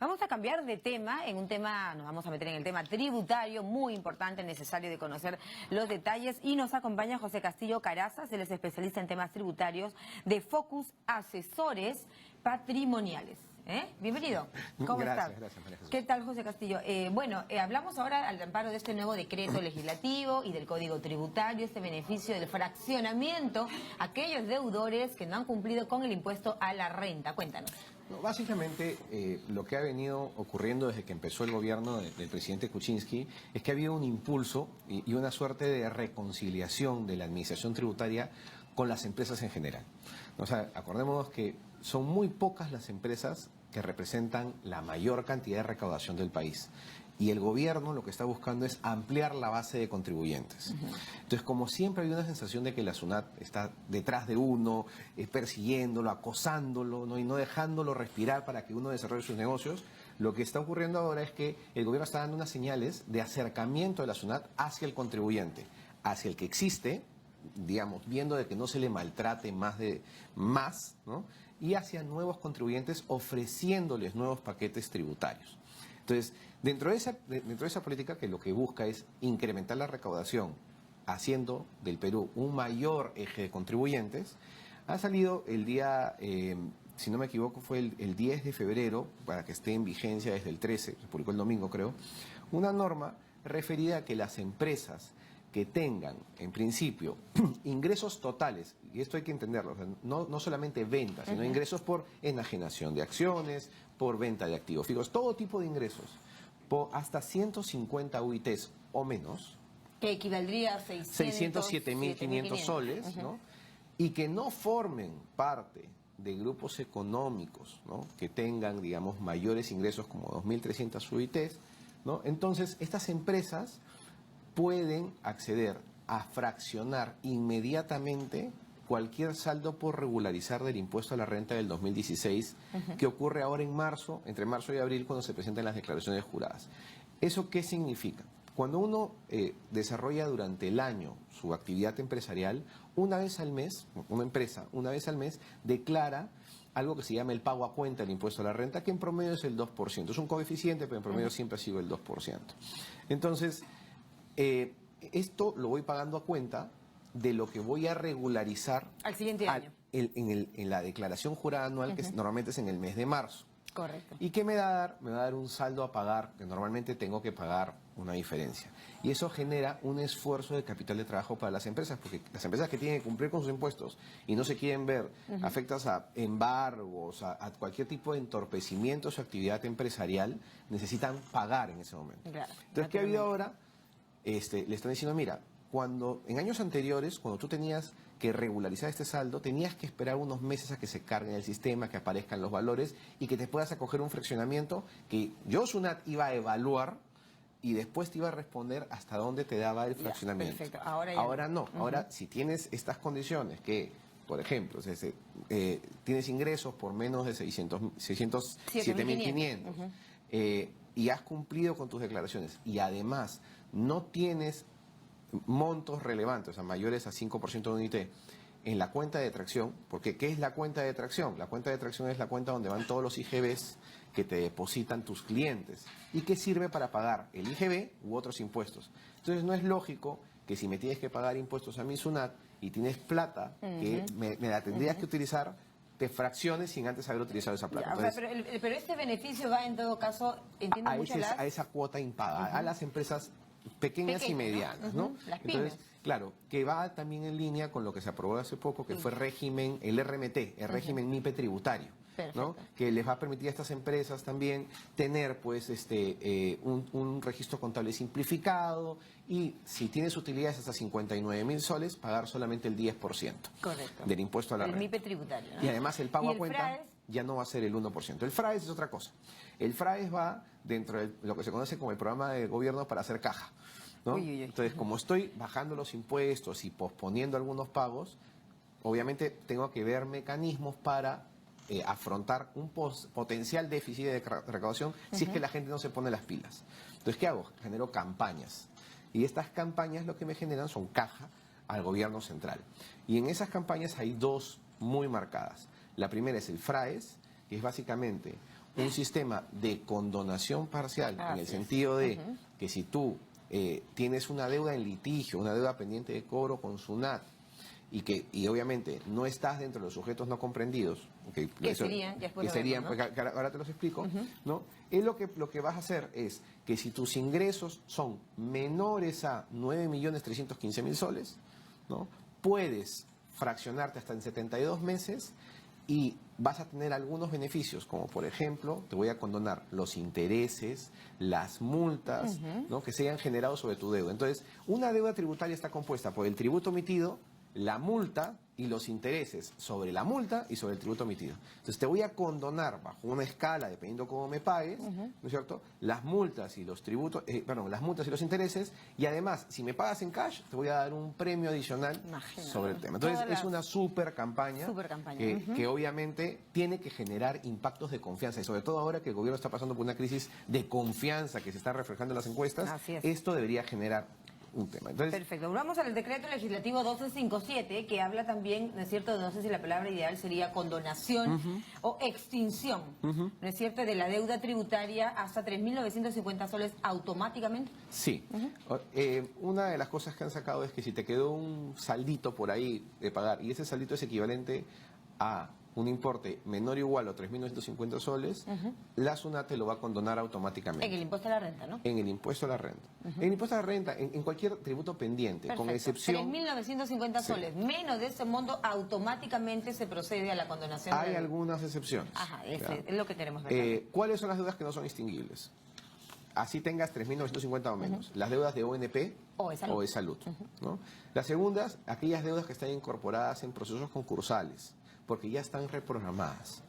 Vamos a cambiar de tema, nos vamos a meter en el tema tributario, muy importante, necesario de conocer los detalles. Y nos acompaña José Castillo Carazas, él es especialista en temas tributarios de Focus Asesores Patrimoniales. Bienvenido. ¿Cómo estás? Gracias, María Jesús. ¿Qué tal, José Castillo? Hablamos ahora al amparo de este nuevo decreto legislativo y del Código Tributario, este beneficio del fraccionamiento a aquellos deudores que no han cumplido con el impuesto a la renta. Cuéntanos. No, básicamente, lo que ha venido ocurriendo desde que empezó el gobierno del presidente Kuczynski es que ha habido un impulso y una suerte de reconciliación de la administración tributaria con las empresas en general. O sea, acordémonos que son muy pocas las empresas que representan la mayor cantidad de recaudación del país. Y el gobierno lo que está buscando es ampliar la base de contribuyentes. Entonces, como siempre hay una sensación de que la SUNAT está detrás de uno, persiguiéndolo, acosándolo, ¿no? Y no dejándolo respirar para que uno desarrolle sus negocios, lo que está ocurriendo ahora es que el gobierno está dando unas señales de acercamiento de la SUNAT hacia el contribuyente, hacia el que existe, digamos, viendo de que no se le maltrate más, ¿no? Y hacia nuevos contribuyentes ofreciéndoles nuevos paquetes tributarios. Entonces, dentro de esa política que lo que busca es incrementar la recaudación, haciendo del Perú un mayor eje de contribuyentes, ha salido el día, si no me equivoco, fue el 10 de febrero, para que esté en vigencia desde el 13, se publicó el domingo creo, una norma referida a que las empresas que tengan, en principio, ingresos totales, y esto hay que entenderlo, o sea, no solamente ventas, sino ingresos por enajenación de acciones, por venta de activos fijos, todo tipo de ingresos, por hasta 150 UITs o menos, que equivaldría a 607.500 soles, ¿no? Y que no formen parte de grupos económicos, ¿no? Que tengan, digamos, mayores ingresos como 2.300 UITs, ¿no? Entonces, estas empresas pueden acceder a fraccionar inmediatamente cualquier saldo por regularizar del impuesto a la renta del 2016, que ocurre ahora en marzo, entre marzo y abril, cuando se presentan las declaraciones juradas. ¿Eso qué significa? Cuando uno desarrolla durante el año su actividad empresarial, una vez al mes, una empresa, una vez al mes, declara algo que se llama el pago a cuenta del impuesto a la renta, que en promedio es el 2%. Es un coeficiente, pero en promedio siempre ha sido el 2%. Entonces, esto lo voy pagando a cuenta de lo que voy a regularizar al siguiente año en la declaración jurada anual, que normalmente es en el mes de marzo. Correcto. ¿Y qué me va a dar? Me va a dar un saldo a pagar, que normalmente tengo que pagar una diferencia. Y eso genera un esfuerzo de capital de trabajo para las empresas, porque las empresas que tienen que cumplir con sus impuestos y no se quieren ver afectas a embargos, a cualquier tipo de entorpecimiento de su actividad empresarial, necesitan pagar en ese momento. Claro, entonces, ¿qué ha habido ahora? Le están diciendo, mira, en años anteriores, cuando tú tenías que regularizar este saldo, tenías que esperar unos meses a que se cargue el sistema, que aparezcan los valores y que te puedas acoger un fraccionamiento que yo, SUNAT, iba a evaluar y después te iba a responder hasta dónde te daba el fraccionamiento. Perfecto. Ahora no. Ahora, si tienes estas condiciones que, por ejemplo, tienes ingresos por menos de 607.500 y has cumplido con tus declaraciones y además no tienes montos relevantes, o sea, mayores a 5% de UNIT en la cuenta de detracción, porque ¿qué es la cuenta de detracción? La cuenta de detracción es la cuenta donde van todos los IGBs que te depositan tus clientes y que sirve para pagar el IGB u otros impuestos. Entonces no es lógico que si me tienes que pagar impuestos a mi SUNAT y tienes plata que me la tendrías que utilizar, te fracciones sin antes haber utilizado esa plata. Ya, pero este beneficio va en todo caso, entiendo mucho a esa cuota impagada, a las empresas pequeñas y medianas, ¿no? Las pymes. Entonces, claro, que va también en línea con lo que se aprobó hace poco, que fue el RMT, el régimen MIPE tributario, ¿no? Que les va a permitir a estas empresas también tener, pues, un registro contable simplificado y si tienes utilidades hasta 59.000 soles, pagar solamente el 10% del impuesto a la renta. El MIPE tributario, ¿no? Y además el pago a cuenta FRAES ya no va a ser el 1%. El FRAES es otra cosa. El FRAES va dentro de lo que se conoce como el programa de gobierno para hacer caja, ¿no? Entonces, como estoy bajando los impuestos y posponiendo algunos pagos, obviamente tengo que ver mecanismos para afrontar un potencial déficit de recaudación si es que la gente no se pone las pilas. Entonces, ¿qué hago? Genero campañas. Y estas campañas lo que me generan son caja al gobierno central. Y en esas campañas hay dos muy marcadas. La primera es el FRAES, que es básicamente un sistema de condonación parcial, en el Así es. sentido de que si tú tienes una deuda en litigio, una deuda pendiente de cobro con SUNAT, y obviamente no estás dentro de los sujetos no comprendidos, que serían, ya después que lo serían, vemos, ¿no? porque ahora te los explico, ¿no? Es lo que vas a hacer es que si tus ingresos son menores a 9.315.000 soles, ¿no? Puedes fraccionarte hasta en 72 meses y vas a tener algunos beneficios, como por ejemplo, te voy a condonar los intereses, las multas, ¿no? Que se hayan generado sobre tu deuda. Entonces, una deuda tributaria está compuesta por el tributo emitido, la multa y los intereses sobre la multa y sobre el tributo emitido. Entonces te voy a condonar bajo una escala, dependiendo cómo me pagues, ¿no es cierto? Las multas y los tributos, las multas y los intereses, y además, si me pagas en cash, te voy a dar un premio adicional sobre el tema. Entonces es una super campaña, que obviamente tiene que generar impactos de confianza, y sobre todo ahora que el gobierno está pasando por una crisis de confianza que se está reflejando en las encuestas, esto debería generar un tema. Entonces, perfecto. Vamos al decreto legislativo 1257, que habla también, ¿no es cierto? No sé si la palabra ideal sería condonación o extinción, ¿no es cierto? De la deuda tributaria hasta 3.950 soles automáticamente. Sí. Una de las cosas que han sacado es que si te quedó un saldito por ahí de pagar, y ese saldito es equivalente a un importe menor o igual a 3.950 soles, la SUNAT te lo va a condonar automáticamente. En el impuesto a la renta, ¿no? En el impuesto a la renta. En el impuesto a la renta, en cualquier tributo pendiente, con excepción... 3.950 soles. Menos de ese monto, automáticamente se procede a la condonación. Hay algunas excepciones. Ajá, es lo que queremos ver. ¿Cuáles son las deudas que no son extinguibles? Así tengas 3.950 o menos. Las deudas de ONP o de salud. ¿No? Las segundas, aquellas deudas que están incorporadas en procesos concursales, porque ya están reprogramadas,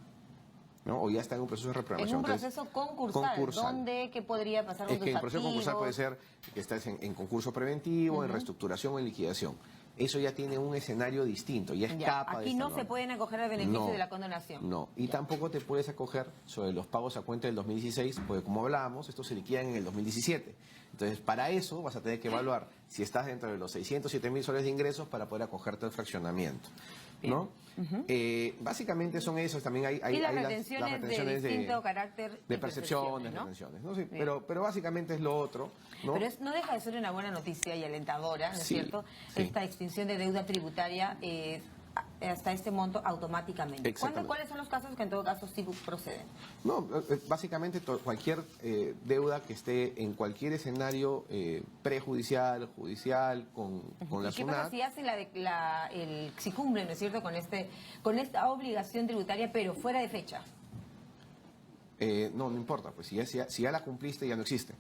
¿no? O ya están en un proceso de reprogramación. En un proceso concursal. ¿Dónde? ¿Qué podría pasar con tus activos? Es que el proceso concursal puede ser que estás en concurso preventivo, en reestructuración o en liquidación. Eso ya tiene un escenario distinto, ya escapa de Aquí no se pueden acoger al beneficio de la condonación. No, y tampoco te puedes acoger sobre los pagos a cuenta del 2016, porque como hablábamos, estos se liquidan en el 2017. Entonces, para eso vas a tener que evaluar si estás dentro de los 607.000 soles de ingresos para poder acogerte al fraccionamiento, ¿no? Básicamente son esos, también hay y las retenciones de distinto carácter de percepciones, ¿no? Retenciones, ¿no? Sí, pero básicamente es lo otro, ¿no? Pero no deja de ser una buena noticia y alentadora, ¿no es cierto? Esta extinción de deuda tributaria hasta este monto automáticamente. ¿Cuáles son los casos que en todo caso sí proceden? No, básicamente cualquier deuda que esté en cualquier escenario prejudicial, judicial, con la SUNAT. ¿Qué pasa si hace si cumple, ¿no es cierto?, con esta obligación tributaria, pero fuera de fecha? No importa, pues si ya la cumpliste ya no existe.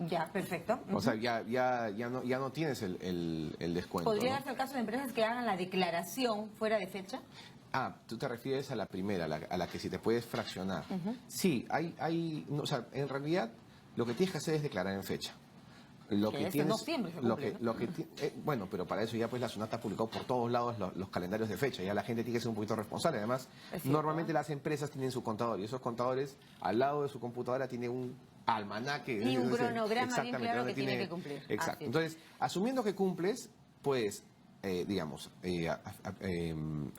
Ya, perfecto. O sea, ya no tienes el descuento. ¿Podría darse el caso de empresas que hagan la declaración fuera de fecha? Tú te refieres a la primera, a la que si te puedes fraccionar. Sí, o sea, en realidad lo que tienes que hacer es declarar en fecha. No siempre se cumple, ¿no? Bueno, pero para eso ya pues la SUNAT ha publicado por todos lados los calendarios de fecha. Ya la gente tiene que ser un poquito responsable. Además, normalmente las empresas tienen su contador y esos contadores al lado de su computadora tienen un almanaque. Y un cronograma bien claro que tiene que cumplir. Exacto. Entonces, asumiendo que cumples, puedes,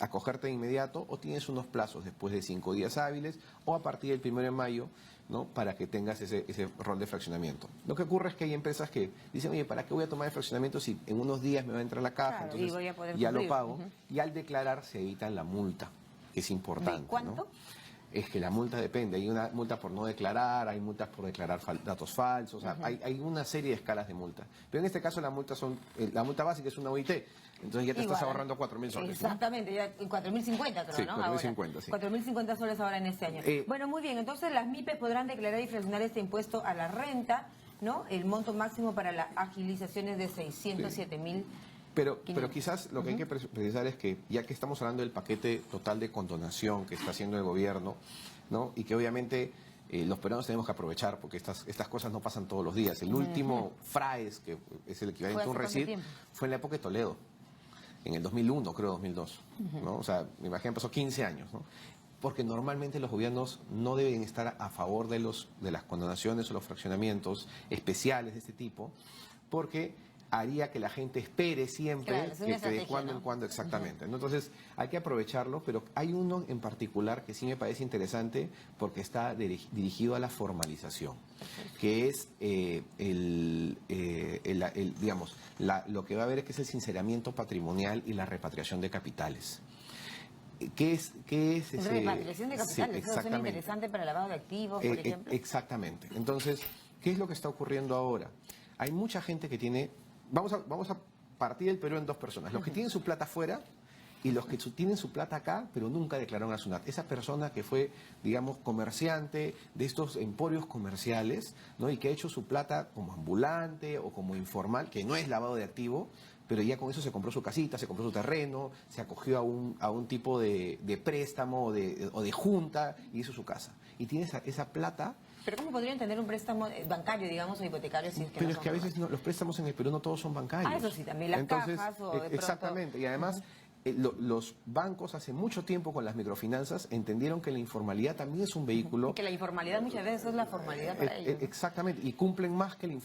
acogerte de inmediato, o tienes unos plazos después de 5 días hábiles o a partir del 1 de mayo, ¿no? Para que tengas ese rol de fraccionamiento. Lo que ocurre es que hay empresas que dicen, oye, ¿para qué voy a tomar el fraccionamiento si en unos días me va a entrar la caja? Claro, entonces voy a poder ya cumplir. lo pago. Y al declarar se evitan la multa, que es importante. ¿De cuánto? ¿No? Es que la multa depende. Hay una multa por no declarar, hay multas por declarar datos falsos, hay una serie de escalas de multa. Pero en este caso la multa básica es una OIT, entonces ya te estás ahorrando 4.000 soles. Exactamente, ¿no? Ya 4.050 creo, sí, ¿no? 4.050, sí. 4.050 soles ahora en este año. Bueno, muy bien, entonces las MIPES podrán declarar y fraccionar este impuesto a la renta, ¿no? El monto máximo para las agilizaciones de 607.000. Pero quizás lo que hay que precisar es que, ya que estamos hablando del paquete total de condonación que está haciendo el gobierno, ¿no? Y que obviamente los peruanos tenemos que aprovechar, porque estas cosas no pasan todos los días. El último FRAES, que es el equivalente a un RECID, fue en la época de Toledo, en el 2001, creo 2002. ¿No? O sea, me imagino pasó 15 años, ¿no? Porque normalmente los gobiernos no deben estar a favor de las condonaciones o los fraccionamientos especiales de este tipo, porque haría que la gente espere siempre, Claro, es una que de estrategia, cuando ¿no? en cuando exactamente. ¿No? Entonces hay que aprovecharlo, pero hay uno en particular que sí me parece interesante porque está dirigido a la formalización, que es digamos, lo que va a haber es que es el sinceramiento patrimonial y la repatriación de capitales. ¿Qué es ese? Repatriación de capitales, eso suena exactamente. interesante para el lavado de activos, por ejemplo. Exactamente. Entonces, ¿qué es lo que está ocurriendo ahora? Hay mucha gente que tiene... Vamos a partir el Perú en dos personas. Los que tienen su plata afuera y los que tienen su plata acá, pero nunca declararon a SUNAT. Esa persona que fue, digamos, comerciante de estos emporios comerciales, ¿no? Y que ha hecho su plata como ambulante o como informal, que no es lavado de activo, pero ya con eso se compró su casita, se compró su terreno, se acogió a un tipo de préstamo o de junta y hizo su casa. Y tiene esa plata. Pero ¿cómo podrían tener un préstamo bancario, digamos, o hipotecario si es que Pero no es que a veces los préstamos en el Perú no todos son bancarios. Ah, eso sí, también las cajas o de pronto... Exactamente, y además los bancos hace mucho tiempo con las microfinanzas entendieron que la informalidad también es un vehículo... Y que la informalidad muchas veces es la formalidad para ellos, ¿no? Exactamente, y cumplen más que el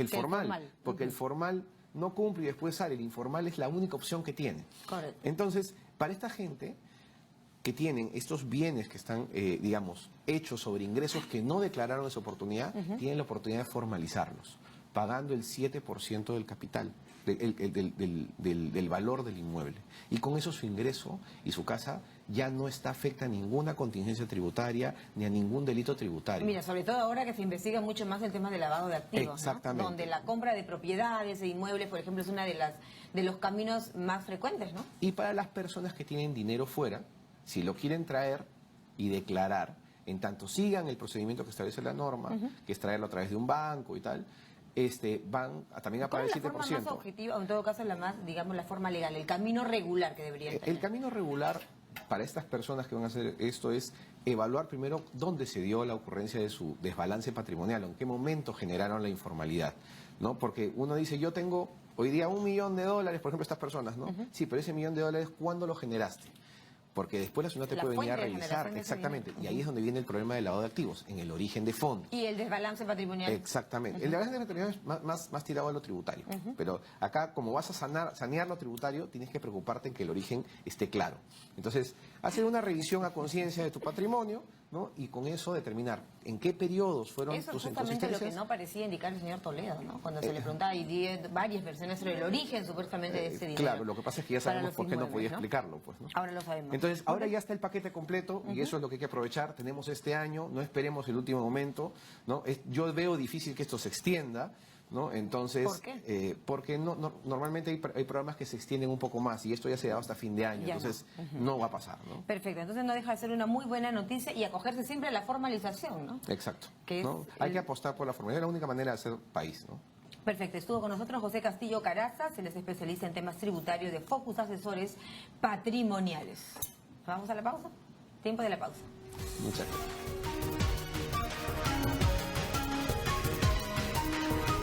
formal, porque el formal no cumple y después sale, el informal es la única opción que tiene. Correcto. Entonces, para esta gente que tienen estos bienes que están, digamos, hechos sobre ingresos que no declararon esa oportunidad, tienen la oportunidad de formalizarlos, pagando el 7% del capital, del valor del inmueble. Y con eso su ingreso y su casa ya no está afecta a ninguna contingencia tributaria ni a ningún delito tributario. Mira, sobre todo ahora que se investiga mucho más el tema del lavado de activos, exactamente, ¿no? Donde la compra de propiedades e inmuebles, por ejemplo, es una de los caminos más frecuentes, ¿no? Y para las personas que tienen dinero fuera, si lo quieren traer y declarar, en tanto sigan el procedimiento que establece la norma, que es traerlo a través de un banco y tal, van también a pagar el 7%. ¿Cuál es la forma más objetiva, o en todo caso la más, digamos, la forma legal, el camino regular que deberían tener? El camino regular para estas personas que van a hacer esto es evaluar primero dónde se dio la ocurrencia de su desbalance patrimonial, en qué momento generaron la informalidad, ¿no? Porque uno dice, yo tengo hoy día $1 millón, por ejemplo, estas personas, ¿no? Sí, pero ese $1 millón, ¿cuándo lo generaste? Porque después la SUNAT te puede venir a revisar, exactamente, y ahí es donde viene el problema del lavado de activos, en el origen de fondos. Y el desbalance patrimonial. Exactamente. El desbalance patrimonial es más tirado a lo tributario, pero acá como vas a sanear lo tributario, tienes que preocuparte en que el origen esté claro. Entonces, hacer una revisión a conciencia de tu patrimonio, ¿no? Y con eso determinar en qué periodos fueron eso tus inconsistencias. Eso es justamente lo que no parecía indicar el señor Toledo, ¿no? Cuando se le preguntaba, y varias versiones sobre el origen supuestamente de ese dinero. Claro, lo que pasa es que ya sabemos por qué no podía explicarlo, pues, ¿no? Ahora lo sabemos. Entonces, ahora ya está el paquete completo y eso es lo que hay que aprovechar. Tenemos este año, no esperemos el último momento, ¿no? Yo veo difícil que esto se extienda, ¿no? Entonces, ¿por qué? Porque normalmente hay programas que se extienden un poco más y esto ya se da hasta fin de año, ya entonces no va a pasar, ¿no? Perfecto, entonces no deja de ser una muy buena noticia y acogerse siempre a la formalización, ¿no? Exacto. ¿No? Hay que apostar por la formalización, es la única manera de hacer país, ¿no? Perfecto, estuvo con nosotros José Castillo Caraza, se les especializa en temas tributarios de Focus Asesores Patrimoniales. ¿Vamos a la pausa? Tiempo de la pausa. Muchas gracias.